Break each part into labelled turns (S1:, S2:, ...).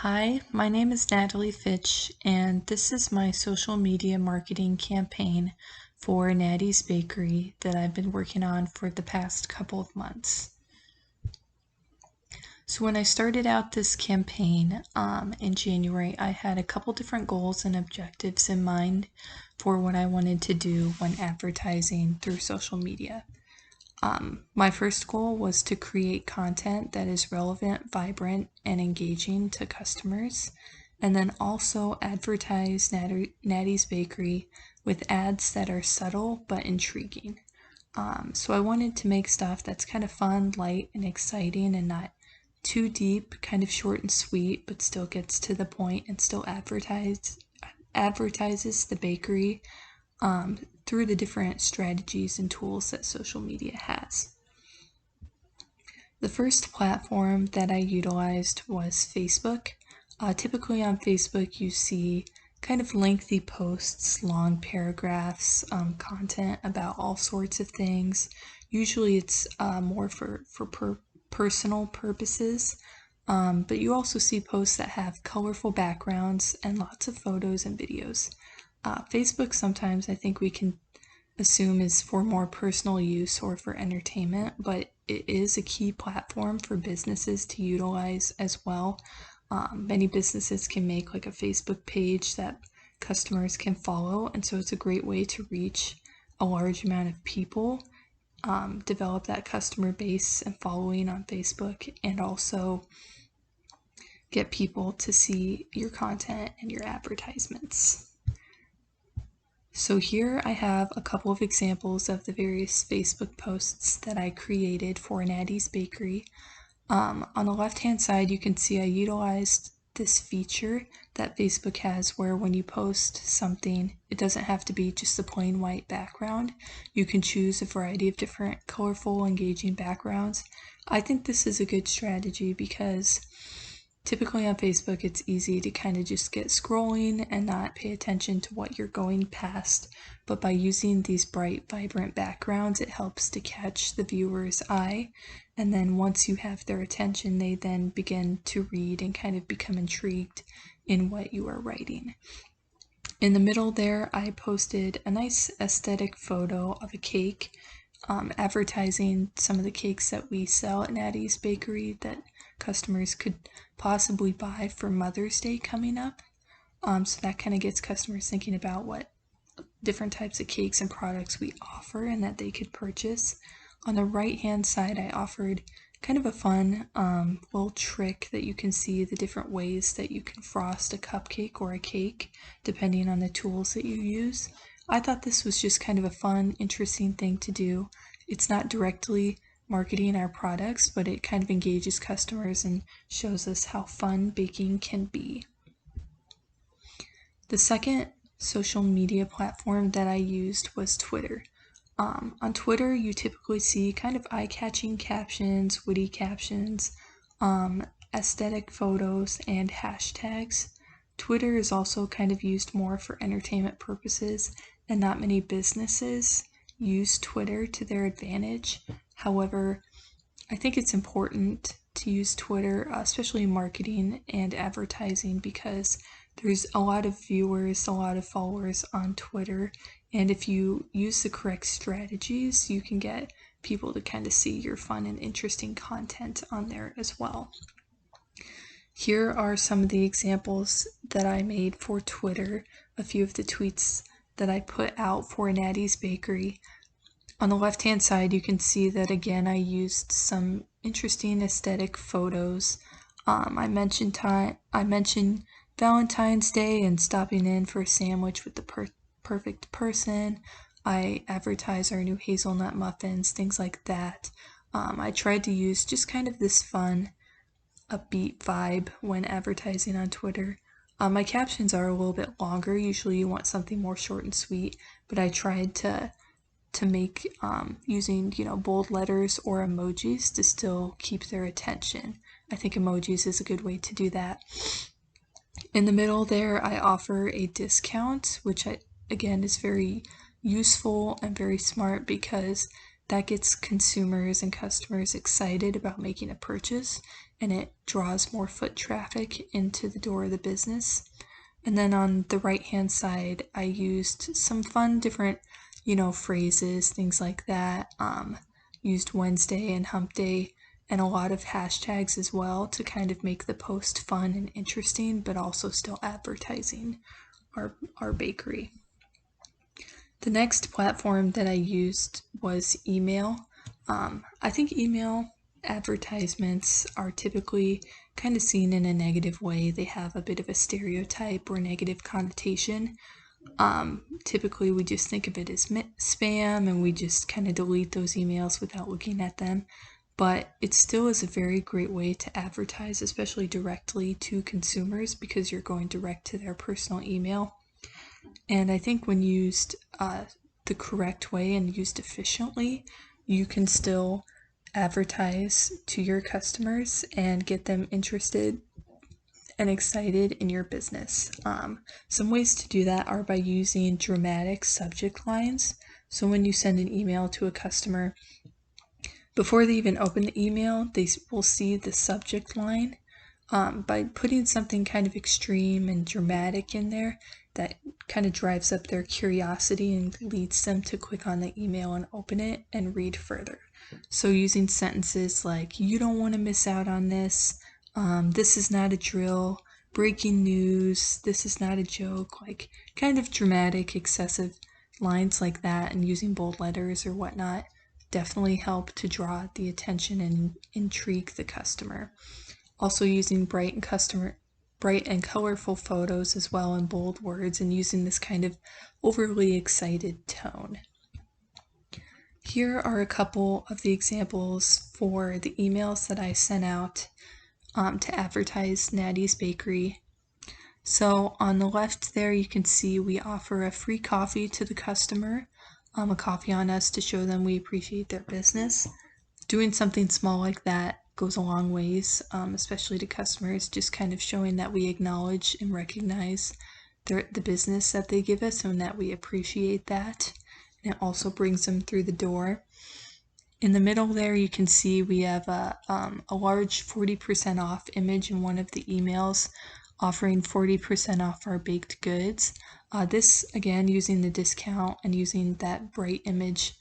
S1: Hi, my name is Natalie Fitch, and this is my social media marketing campaign for Natty's Bakery that I've been working on for the past couple of months. So when I started out this campaign in January, I had a couple different goals and objectives in mind for what I wanted to do when advertising through social media. My first goal was to create content that is relevant, vibrant, and engaging to customers, and then also advertise Natty's Bakery with ads that are subtle but intriguing. So I wanted to make stuff that's kind of fun, light, and exciting and not too deep, kind of short and sweet, but still gets to the point and still advertises the bakery through the different strategies and tools that social media has. The first platform that I utilized was Facebook. Typically on Facebook, you see kind of lengthy posts, long paragraphs, content about all sorts of things. Usually it's more for personal purposes, but you also see posts that have colorful backgrounds and lots of photos and videos. Facebook sometimes I think we can assume is for more personal use or for entertainment, but it is a key platform for businesses to utilize as well. Many businesses can make like a Facebook page that customers can follow, and so it's a great way to reach a large amount of people, develop that customer base and following on Facebook, and also get people to see your content and your advertisements. So here I have a couple of examples of the various Facebook posts that I created for Natty's Bakery. On the left-hand side, you can see I utilized this feature that Facebook has where when you post something, it doesn't have to be just a plain white background. You can choose a variety of different colorful, engaging backgrounds. I think this is a good strategy because typically on Facebook, it's easy to kind of just get scrolling and not pay attention to what you're going past. But by using these bright, vibrant backgrounds, it helps to catch the viewer's eye. And then once you have their attention, they then begin to read and kind of become intrigued in what you are writing. In the middle there, I posted a nice aesthetic photo of a cake, advertising some of the cakes that we sell at Natty's Bakery that customers could possibly buy for Mother's Day coming up. So that kind of gets customers thinking about what different types of cakes and products we offer and that they could purchase. On the right hand side, I offered kind of a fun little trick that you can see the different ways that you can frost a cupcake or a cake depending on the tools that you use. I thought this was just kind of a fun, interesting thing to do. It's not directly marketing our products, but it kind of engages customers and shows us how fun baking can be. The second social media platform that I used was Twitter. On Twitter, you typically see kind of eye-catching captions, witty captions, aesthetic photos, and hashtags. Twitter is also kind of used more for entertainment purposes, and not many businesses use Twitter to their advantage. However, I think it's important to use Twitter, especially in marketing and advertising, because there's a lot of viewers, a lot of followers on Twitter, and if you use the correct strategies, you can get people to kind of see your fun and interesting content on there as well. Here are some of the examples that I made for Twitter, a few of the tweets that I put out for Natty's Bakery. On the left-hand side, you can see that again I used some interesting aesthetic photos. I mentioned Valentine's Day and stopping in for a sandwich with the perfect person. I advertise our new hazelnut muffins, things like that. I tried to use just kind of this fun, upbeat vibe when advertising on Twitter. My captions are a little bit longer. Usually you want something more short and sweet, but I tried to make using bold letters or emojis to still keep their attention. I think emojis is a good way to do that. In the middle there, I offer a discount, which again is very useful and very smart because that gets consumers and customers excited about making a purchase. and it draws more foot traffic into the door of the business. And then on the right hand side, I used some fun different, phrases, things like that. Used Wednesday and Hump Day and a lot of hashtags as well to kind of make the post fun and interesting, but also still advertising our bakery. The next platform that I used was email. I think email advertisements are typically kind of seen in a negative way. They have a bit of a stereotype or negative connotation. Typically we just think of it as spam and we just kind of delete those emails without looking at them. But it still is a very great way to advertise, especially directly to consumers, because you're going direct to their personal email. And I think when used the correct way and used efficiently, you can still advertise to your customers and get them interested and excited in your business. Some ways to do that are by using dramatic subject lines. So when you send an email to a customer, before they even open the email, they will see the subject line. By putting something kind of extreme and dramatic in there, that kind of drives up their curiosity and leads them to click on the email and open it and read further. So using sentences like, "You don't want to miss out on this," "This is not a drill," "Breaking news," "This is not a joke," like kind of dramatic, excessive lines like that, and using bold letters or whatnot definitely help to draw the attention and intrigue the customer. Also using bright and colorful photos as well, and bold words, and using this kind of overly excited tone. Here are a couple of the examples for the emails that I sent out to advertise Natty's Bakery. So on the left there, you can see we offer a free coffee to the customer, a coffee on us to show them we appreciate their business. Doing something small like that goes a long ways, especially to customers, just kind of showing that we acknowledge and recognize the business that they give us and that we appreciate that. And it also brings them through the door. In the middle there, you can see we have a large 40% off image in one of the emails, offering 40% off our baked goods. This, again, using the discount and using that bright image,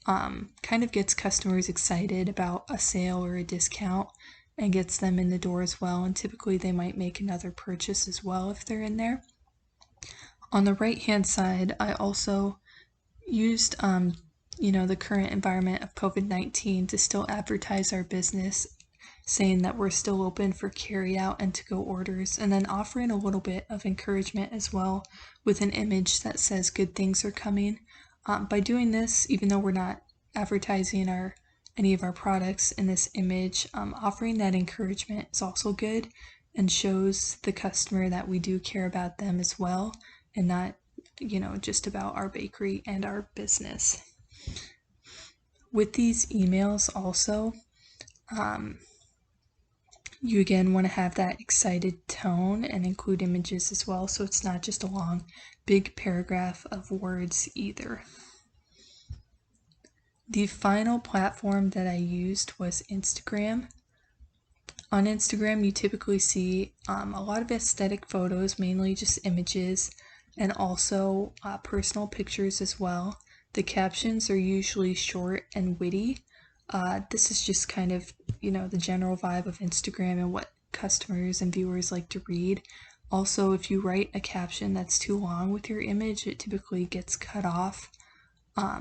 S1: kind of gets customers excited about a sale or a discount and gets them in the door as well, and typically they might make another purchase as well if they're in there. On the right hand side, I also used the current environment of COVID-19 to still advertise our business, saying that we're still open for carry out and to-go orders, and then offering a little bit of encouragement as well with an image that says good things are coming. By doing this, even though we're not advertising any of our products in this image, offering that encouragement is also good and shows the customer that we do care about them as well, and not just about our bakery and our business. With these emails also, you again want to have that excited tone and include images as well, so it's not just a long big paragraph of words either. The final platform that I used was Instagram. On Instagram, you typically see a lot of aesthetic photos, mainly just images, and also personal pictures as well. The captions are usually short and witty. This is just kind of, the general vibe of Instagram and what customers and viewers like to read. Also, if you write a caption that's too long with your image, it typically gets cut off.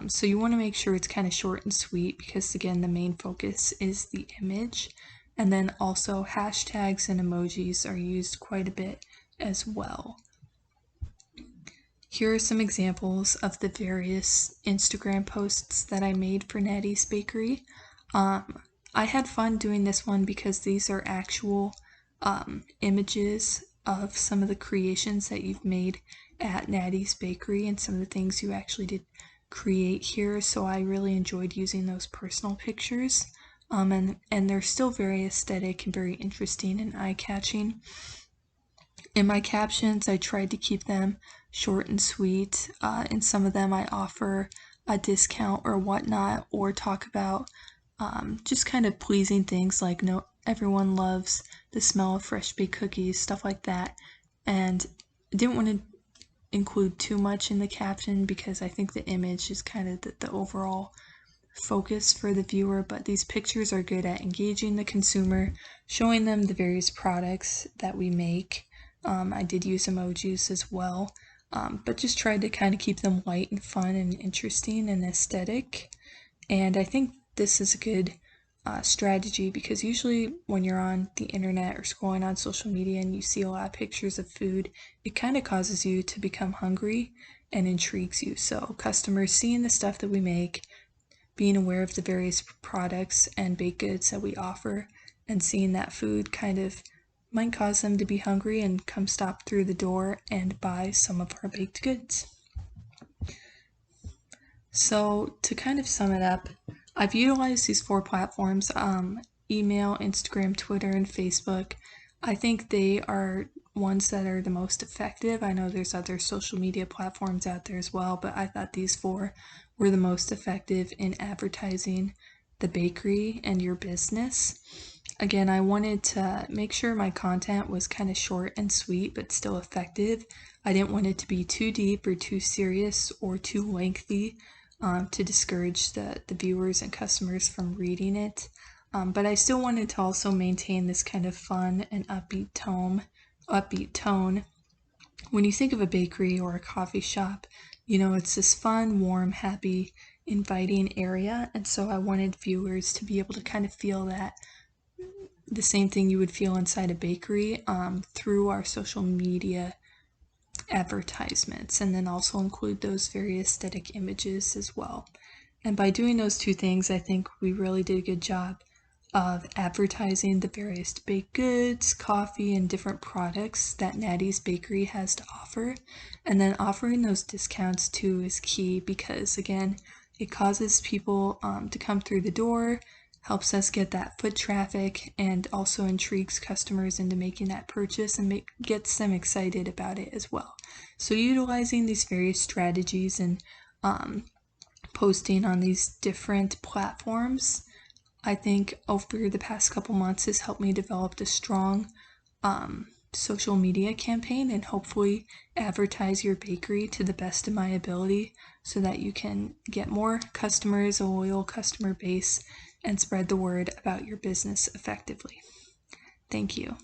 S1: So you want to make sure it's kind of short and sweet, because again, the main focus is the image. And then also hashtags and emojis are used quite a bit as well. Here are some examples of the various Instagram posts that I made for Natty's Bakery. I had fun doing this one because these are actual images of some of the creations that you've made at Natty's Bakery and some of the things you actually did create here, so I really enjoyed using those personal pictures. And they're still very aesthetic and very interesting and eye-catching. In my captions, I tried to keep them short and sweet. In some of them, I offer a discount or whatnot, or talk about just kind of pleasing things like everyone loves the smell of fresh baked cookies, stuff like that. And I didn't want to include too much in the caption because I think the image is kind of the overall focus for the viewer, but these pictures are good at engaging the consumer, showing them the various products that we make. I did use emojis as well, but just tried to kind of keep them light and fun and interesting and aesthetic. And I think this is a good strategy because usually when you're on the internet or scrolling on social media and you see a lot of pictures of food, it kind of causes you to become hungry and intrigues you. So customers seeing the stuff that we make, being aware of the various products and baked goods that we offer, and seeing that food kind of might cause them to be hungry and come stop through the door and buy some of our baked goods. So to kind of sum it up, I've utilized these 4 platforms, email, Instagram, Twitter, and Facebook. I think they are ones that are the most effective. I know there's other social media platforms out there as well, but I thought these 4 were the most effective in advertising the bakery and your business. Again, I wanted to make sure my content was kind of short and sweet, but still effective. I didn't want it to be too deep or too serious or too lengthy to discourage the viewers and customers from reading it. But I still wanted to also maintain this kind of fun and upbeat tone. When you think of a bakery or a coffee shop, you know, it's this fun, warm, happy, inviting area. And so I wanted viewers to be able to kind of feel that the same thing you would feel inside a bakery through our social media advertisements, and then also include those very aesthetic images as well. And by doing those 2 things, I think we really did a good job of advertising the various baked goods, coffee, and different products that Natty's Bakery has to offer. And then offering those discounts too is key because, again, it causes people to come through the door, helps us get that foot traffic, and also intrigues customers into making that purchase and gets them excited about it as well. So utilizing these various strategies and posting on these different platforms, I think over the past couple months has helped me develop a strong social media campaign and hopefully advertise your bakery to the best of my ability so that you can get more customers, a loyal customer base, and spread the word about your business effectively. Thank you.